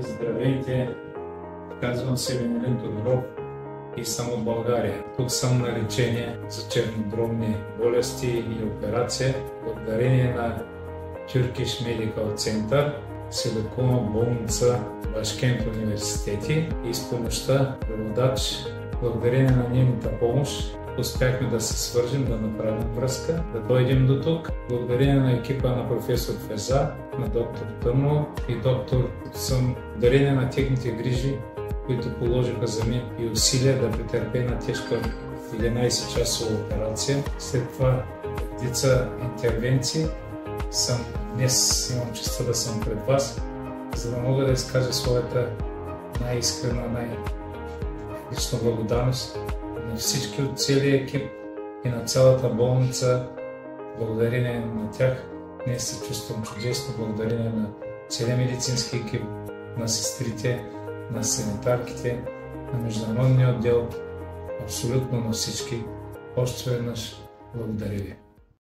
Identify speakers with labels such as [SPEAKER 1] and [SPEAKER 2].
[SPEAKER 1] Здравейте! Казвам се Венелин Тодоров и съм от България. Тук съм на лечение за чернодробни болести и операция. Благодарение на Turkish Medical Center се лекувам в болница Башкент университети и с помощта преводач, благодарение на нейната помощ, успяхме да се свържем, да направим връзка, да дойдем до тук. Благодарение на екипа на професор Феза, на доктор Тъмно и доктор Съм, благодарение на техните грижи, които положиха за мен и усилия да претърпя на тежка 11-часова операция. След това редица интервенции, днес имам честа да съм пред вас, за да мога да изкажа своята най-искрена, най-лична благодарност на всички от целия екип и на цялата болница. Благодарение на тях днес се чувствам чудесно, благодарение на целия медицински екип, на сестрите, на санитарките, на международния отдел, абсолютно на всички. Още веднъж благодаря ви.